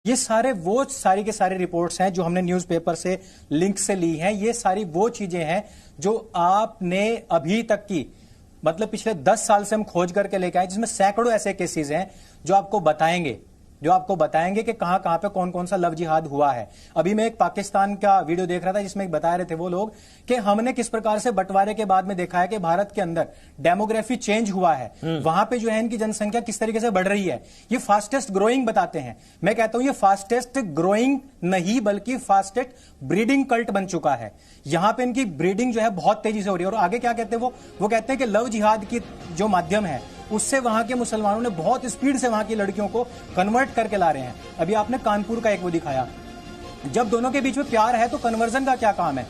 ये सारे वो सारी के सारे रिपोर्ट्स हैं जो हमने न्यूज़पेपर से लिंक से ली हैं। ये सारी वो चीजें हैं जो आपने अभी तक की मतलब पिछले 10 साल से हम खोज करके लेके आए, जिसमें सैकड़ों ऐसे केसेस हैं जो आपको बताएंगे कि कहां कहां पे कौन कौन सा लव जिहाद हुआ है। अभी मैं एक पाकिस्तान का वीडियो देख रहा था जिसमें एक बता रहे थे वो लोग कि हमने किस प्रकार से बंटवारे के बाद में देखा है कि भारत के अंदर डेमोग्राफी चेंज हुआ है, वहां पे जो है इनकी जनसंख्या किस तरीके से बढ़ रही है। ये फास्टेस्ट ग्रोइंग बताते हैं। मैं कहता हूं ये फास्टेस्ट ग्रोइंग नहीं बल्कि फास्टेस्ट ब्रीडिंग कल्ट बन चुका है। यहां पे इनकी ब्रीडिंग जो है बहुत तेजी से हो रही है। और आगे क्या कहते हैं वो कहते हैं कि लव जिहाद की जो माध्यम है उससे वहां के मुसलमानों ने बहुत स्पीड से वहां की लड़कियों को कन्वर्ट करके ला रहे हैं। अभी आपने कानपुर का एक वो दिखाया, जब दोनों के बीच में प्यार है तो कन्वर्जन का क्या काम है?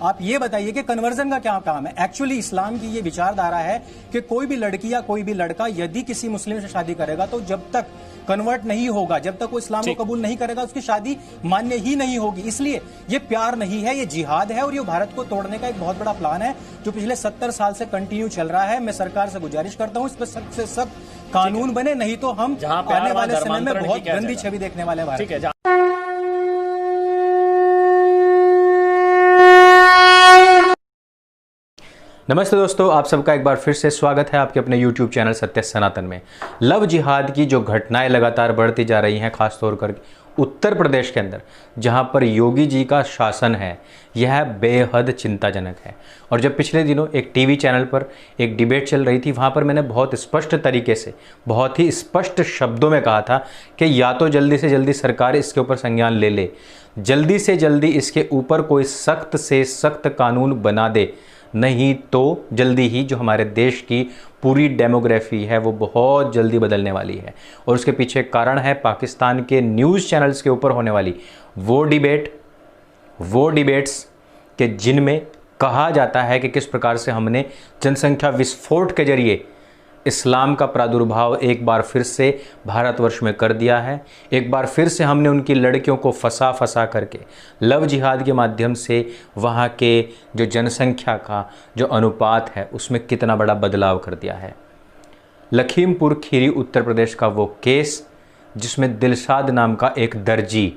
आप ये बताइए कि कन्वर्जन का क्या काम है? एक्चुअली इस्लाम की ये विचारधारा है कि कोई भी लड़की या कोई भी लड़का यदि किसी मुस्लिम से शादी करेगा तो जब तक कन्वर्ट नहीं होगा, जब तक वो इस्लाम को कबूल नहीं करेगा, उसकी शादी मान्य ही नहीं होगी। इसलिए ये प्यार नहीं है, ये जिहाद है और ये भारत को तोड़ने का एक बहुत बड़ा प्लान है जो पिछले 70 साल से कंटिन्यू चल रहा है। मैं सरकार से गुजारिश करता हूं इस पर सख्त से सख्त कानून बने, नहीं तो हम आने वाले समय में बहुत गंदी छवि देखने वाले हैं भारत की। नमस्ते दोस्तों, आप सबका एक बार फिर से स्वागत है आपके अपने YouTube चैनल सत्य सनातन में। लव जिहाद की जो घटनाएं लगातार बढ़ती जा रही हैं, खासतौर कर उत्तर प्रदेश के अंदर जहां पर योगी जी का शासन है, यह बेहद चिंताजनक है। और जब पिछले दिनों एक टीवी चैनल पर एक डिबेट चल रही थी, वहां पर मैंने बहुत स्पष्ट तरीके से, बहुत ही स्पष्ट शब्दों में कहा था कि या तो जल्दी से जल्दी सरकार इसके ऊपर संज्ञान ले ले, जल्दी से जल्दी इसके ऊपर कोई सख्त से सख्त कानून बना दे, नहीं तो जल्दी ही जो हमारे देश की पूरी डेमोग्राफी है वो बहुत जल्दी बदलने वाली है। और उसके पीछे कारण है पाकिस्तान के न्यूज़ चैनल्स के ऊपर होने वाली वो डिबेट्स के जिनमें कहा जाता है कि किस प्रकार से हमने जनसंख्या विस्फोट के जरिए इस्लाम का प्रादुर्भाव एक बार फिर से भारतवर्ष में कर दिया है। एक बार फिर से हमने उनकी लड़कियों को फंसा करके लव जिहाद के माध्यम से वहाँ के जो जनसंख्या का जो अनुपात है उसमें कितना बड़ा बदलाव कर दिया है। लखीमपुर खीरी उत्तर प्रदेश का वो केस जिसमें दिलशाद नाम का एक दर्जी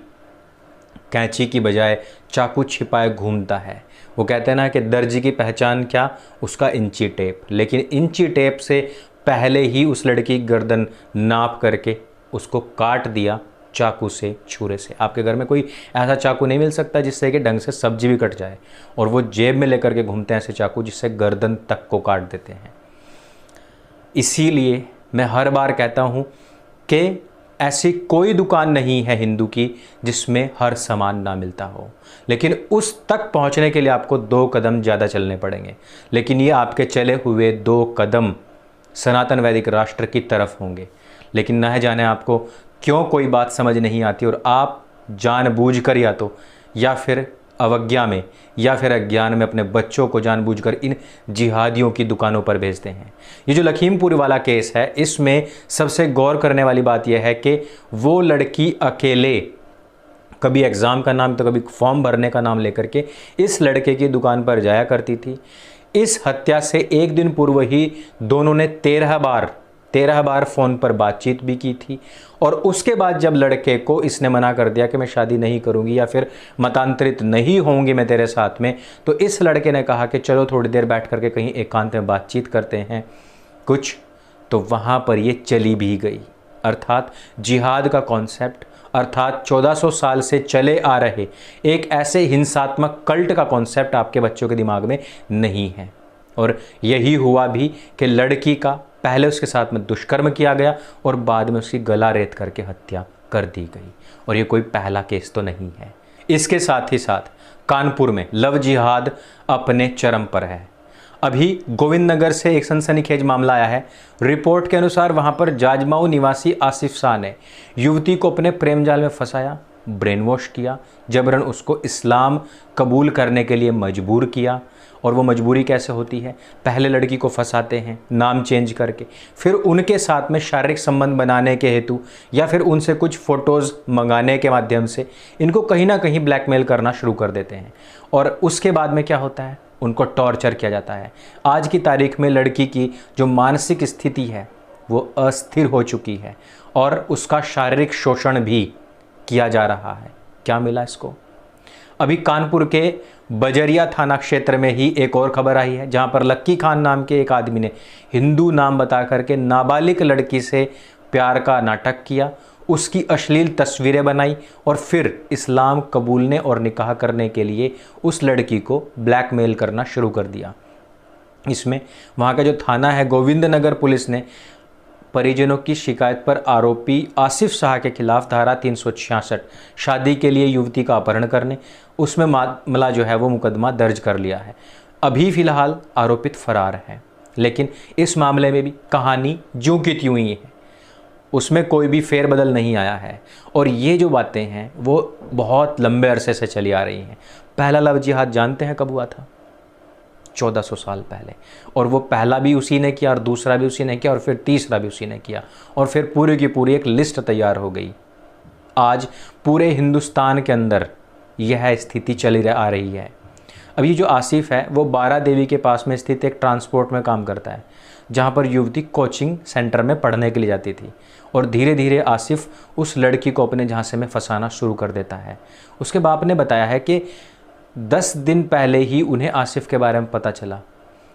कैंची की बजाय चाकू छिपाए घूमता है। वो कहते हैं ना कि दर्जी की पहचान क्या, उसका इंची टेप। लेकिन इंची टेप से पहले ही उस लड़की की गर्दन नाप करके उसको काट दिया चाकू से, छुरे से। आपके घर में कोई ऐसा चाकू नहीं मिल सकता जिससे कि ढंग से सब्जी भी कट जाए, और वो जेब में लेकर के घूमते हैं ऐसे चाकू जिससे गर्दन तक को काट देते हैं। इसीलिए मैं हर बार कहता हूँ कि ऐसी कोई दुकान नहीं है हिंदू की जिसमें हर सामान ना मिलता हो, लेकिन उस तक पहुंचने के लिए आपको 2 कदम ज़्यादा चलने पड़ेंगे। लेकिन ये आपके चले हुए 2 कदम सनातन वैदिक राष्ट्र की तरफ होंगे। लेकिन न जाने आपको क्यों कोई बात समझ नहीं आती और आप जानबूझकर या फिर अवज्ञा में या फिर अज्ञान में अपने बच्चों को जानबूझकर इन जिहादियों की दुकानों पर भेजते हैं। ये जो लखीमपुर वाला केस है, इसमें सबसे गौर करने वाली बात यह है कि वो लड़की अकेले कभी एग्ज़ाम का नाम तो कभी फॉर्म भरने का नाम लेकर के इस लड़के की दुकान पर जाया करती थी। इस हत्या से एक दिन पूर्व ही दोनों ने 13 बार फ़ोन पर बातचीत भी की थी। और उसके बाद जब लड़के को इसने मना कर दिया कि मैं शादी नहीं करूंगी या फिर मतांतरित नहीं होंगी मैं तेरे साथ में, तो इस लड़के ने कहा कि चलो थोड़ी देर बैठ करके कहीं एकांत में बातचीत करते हैं कुछ, तो वहाँ पर ये चली भी गई। अर्थात जिहाद का कॉन्सेप्ट, अर्थात 1400 साल से चले आ रहे एक ऐसे हिंसात्मक कल्ट का कॉन्सेप्ट आपके बच्चों के दिमाग में नहीं है। और यही हुआ भी कि लड़की का पहले उसके साथ में दुष्कर्म किया गया और बाद में उसकी गला रेत करके हत्या कर दी गई। और ये कोई पहला केस तो नहीं है। इसके साथ ही साथ कानपुर में लव जिहाद अपने चरम पर है। अभी गोविंद नगर से एक सनसनीखेज मामला आया है। रिपोर्ट के अनुसार वहां पर जाजमाऊ निवासी आसिफ शाह ने युवती को अपने प्रेम जाल में फंसाया, ब्रेन वॉश किया, जबरन उसको इस्लाम कबूल करने के लिए मजबूर किया। और वो मजबूरी कैसे होती है? पहले लड़की को फंसाते हैं नाम चेंज करके, फिर उनके साथ में शारीरिक संबंध बनाने के हेतु या फिर उनसे कुछ फ़ोटोज़ मंगाने के माध्यम से इनको कहीं ना कहीं ब्लैकमेल करना शुरू कर देते हैं। और उसके बाद में क्या होता है? उनको टॉर्चर किया जाता है। आज की तारीख में लड़की की जो मानसिक स्थिति है वो अस्थिर हो चुकी है और उसका शारीरिक शोषण भी किया जा रहा है। क्या मिला इसको? अभी कानपुर के बजरिया थाना क्षेत्र में ही एक और खबर आई है, जहां पर लक्की खान नाम के एक आदमी ने हिंदू नाम बता करके नाबालिग लड़की से प्यार का नाटक किया, उसकी अश्लील तस्वीरें बनाई और फिर इस्लाम कबूलने और निकाह करने के लिए उस लड़की को ब्लैकमेल करना शुरू कर दिया। इसमें वहाँ का जो थाना है गोविंद नगर, पुलिस ने परिजनों की शिकायत पर आरोपी आसिफ शाह के खिलाफ धारा 366 शादी के लिए युवती का अपहरण करने, उसमें मामला जो है वो मुकदमा दर्ज कर लिया है। अभी फिलहाल आरोपित फरार है, लेकिन इस मामले में भी कहानी ज्यों की त्यों ही है, उसमें कोई भी फेरबदल नहीं आया है। और ये जो बातें हैं वो बहुत लंबे अरसे से चली आ रही हैं। पहला लव जिहाद जानते हैं कब हुआ था? 1400 साल पहले। और वो पहला भी उसी ने किया और दूसरा भी उसी ने किया और फिर तीसरा भी उसी ने किया, और फिर पूरी की पूरी एक लिस्ट तैयार हो गई। आज पूरे हिंदुस्तान के अंदर यह स्थिति चली आ रही है। अब ये जो आसिफ है वो बारा देवी के पास में स्थित एक ट्रांसपोर्ट में काम करता है, जहाँ पर युवती कोचिंग सेंटर में पढ़ने के लिए जाती थी, और धीरे धीरे आसिफ उस लड़की को अपने झांसे में फंसाना शुरू कर देता है। उसके बाप ने बताया है कि 10 दिन पहले ही उन्हें आसिफ के बारे में पता चला,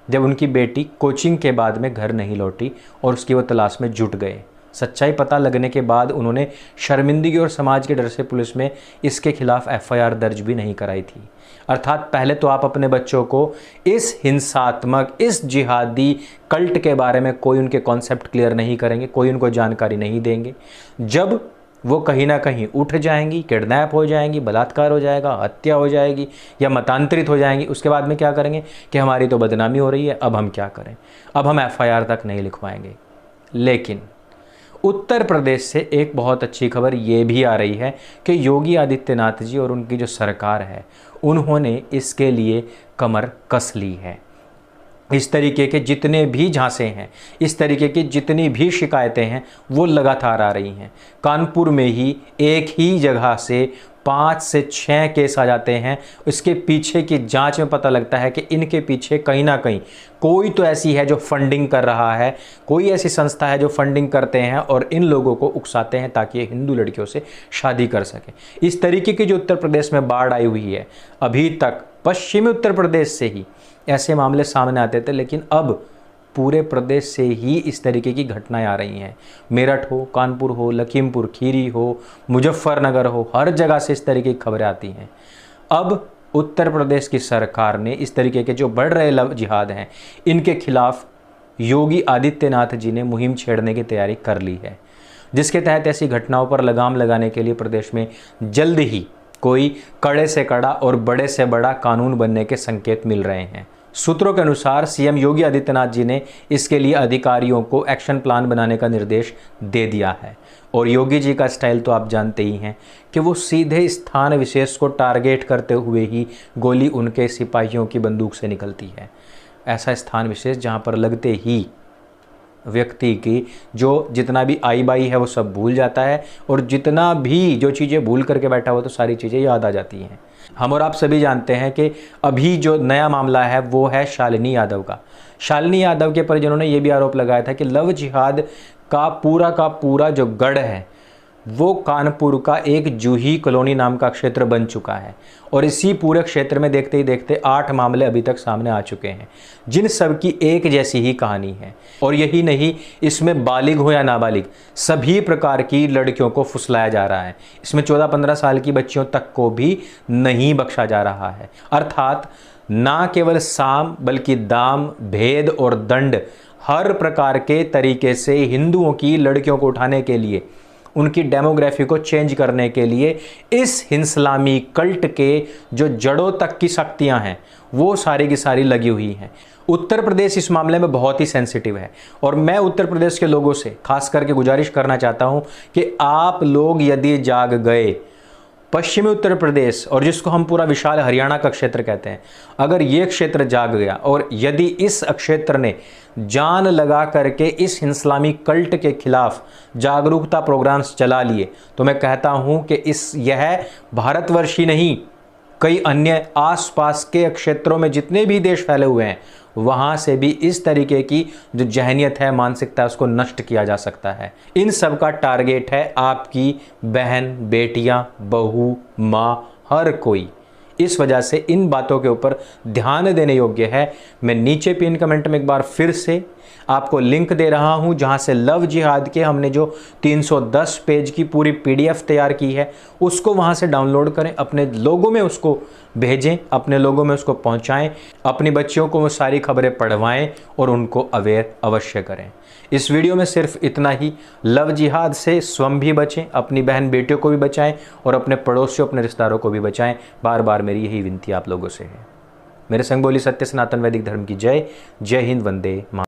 जब उनकी बेटी कोचिंग के बाद में घर नहीं लौटी और उसकी वो तलाश में जुट गए। सच्चाई पता लगने के बाद उन्होंने शर्मिंदगी और समाज के डर से पुलिस में इसके खिलाफ FIR दर्ज भी नहीं कराई थी। अर्थात पहले तो आप अपने बच्चों को इस हिंसात्मक, इस जिहादी कल्ट के बारे में कोई उनके कॉन्सेप्ट क्लियर नहीं करेंगे, कोई उनको जानकारी नहीं देंगे। जब वो कहीं ना कहीं उठ जाएंगी, किडनैप हो जाएंगी, बलात्कार हो जाएगा, हत्या हो जाएगी या मतांतरित हो जाएंगी, उसके बाद में क्या करेंगे कि हमारी तो बदनामी हो रही है, अब हम क्या करें, अब हम FIR तक नहीं लिखवाएंगे। लेकिन उत्तर प्रदेश से एक बहुत अच्छी खबर ये भी आ रही है कि योगी आदित्यनाथ जी और उनकी जो सरकार है उन्होंने इसके लिए कमर कस ली है। इस तरीके के जितने भी झांसे हैं, इस तरीके की जितनी भी शिकायतें हैं वो लगातार आ रही हैं। कानपुर में ही एक ही जगह से 5 से 6 केस आ जाते हैं। इसके पीछे की जांच में पता लगता है कि इनके पीछे कहीं ना कहीं कोई तो ऐसी है जो फंडिंग कर रहा है, कोई ऐसी संस्था है जो फंडिंग करते हैं और इन लोगों को उकसाते हैं ताकि ये हिंदू लड़कियों से शादी कर सकें। इस तरीके की जो उत्तर प्रदेश में बाढ़ आई हुई है, अभी तक पश्चिमी उत्तर प्रदेश से ही ऐसे मामले सामने आते थे, लेकिन अब पूरे प्रदेश से ही इस तरीके की घटनाएं आ रही हैं। मेरठ हो, कानपुर हो, लखीमपुर खीरी हो, मुजफ्फरनगर हो, हर जगह से इस तरीके की खबरें आती हैं। अब उत्तर प्रदेश की सरकार ने इस तरीके के जो बढ़ रहे लव जिहाद हैं, इनके खिलाफ योगी आदित्यनाथ जी ने मुहिम छेड़ने की तैयारी कर ली है, जिसके तहत ऐसी घटनाओं पर लगाम लगाने के लिए प्रदेश में जल्द ही कोई कड़े से कड़ा और बड़े से बड़ा कानून बनने के संकेत मिल रहे हैं। सूत्रों के अनुसार सीएम योगी आदित्यनाथ जी ने इसके लिए अधिकारियों को एक्शन प्लान बनाने का निर्देश दे दिया है। और योगी जी का स्टाइल तो आप जानते ही हैं कि वो सीधे स्थान विशेष को टारगेट करते हुए ही गोली उनके सिपाहियों की बंदूक से निकलती है। ऐसा स्थान विशेष जहां पर लगते ही व्यक्ति की जो जितना भी आई बाई है वो सब भूल जाता है, और जितना भी जो चीज़ें भूल करके बैठा हुआ तो सारी चीज़ें याद आ जाती हैं। हम और आप सभी जानते हैं कि अभी जो नया मामला है वो है शालिनी यादव का। शालिनी यादव के परिजनों ने यह भी आरोप लगाया था कि लव जिहाद का पूरा जो गढ़ है वो कानपुर का एक जूही कॉलोनी नाम का क्षेत्र बन चुका है, और इसी पूरे क्षेत्र में देखते ही देखते 8 मामले अभी तक सामने आ चुके हैं, जिन सब की एक जैसी ही कहानी है। और यही नहीं, इसमें बालिग हो या नाबालिग सभी प्रकार की लड़कियों को फुसलाया जा रहा है। इसमें 14-15 साल की बच्चियों तक को भी नहीं बख्शा जा रहा है। अर्थात ना केवल साम बल्कि दाम, भेद और दंड, हर प्रकार के तरीके से हिंदुओं की लड़कियों को उठाने के लिए, उनकी डेमोग्राफी को चेंज करने के लिए इस हिंसलामी कल्ट के जो जड़ों तक की शक्तियां हैं वो सारी की सारी लगी हुई हैं। उत्तर प्रदेश इस मामले में बहुत ही सेंसिटिव है, और मैं उत्तर प्रदेश के लोगों से खास करके गुजारिश करना चाहता हूं कि आप लोग यदि जाग गए, पश्चिमी उत्तर प्रदेश और जिसको हम पूरा विशाल हरियाणा का क्षेत्र कहते हैं, अगर ये क्षेत्र जाग गया और यदि इस क्षेत्र ने जान लगा करके इस इस्लामी कल्ट के खिलाफ जागरूकता प्रोग्राम्स चला लिए, तो मैं कहता हूं कि यह भारतवर्ष ही नहीं, कई अन्य आसपास के क्षेत्रों में जितने भी देश फैले हुए हैं वहाँ से भी इस तरीके की जो जहनियत है, मानसिकता है, उसको नष्ट किया जा सकता है। इन सब का टारगेट है आपकी बहन, बेटियाँ, बहू, माँ, हर कोई। इस वजह से इन बातों के ऊपर ध्यान देने योग्य है। मैं नीचे पिन कमेंट में एक बार फिर से आपको लिंक दे रहा हूं, जहां से लव जिहाद के हमने जो 310 पेज की पूरी PDF तैयार की है, उसको वहां से डाउनलोड करें, अपने लोगों में उसको भेजें, अपने लोगों में उसको पहुंचाएं, अपनी बच्चियों को वो सारी खबरें पढ़वाएं और उनको अवेयर अवश्य करें। इस वीडियो में सिर्फ इतना ही। लव जिहाद से स्वयं भी बचें, अपनी बहन बेटियों को भी बचाएं और अपने पड़ोसियों, अपने रिश्तेदारों को भी बचाएं। बार बार मेरी यही विनती आप लोगों से है। मेरे संग बोली सत्य सनातन वैदिक धर्म की जय। जय हिंद, वंदे मातरम।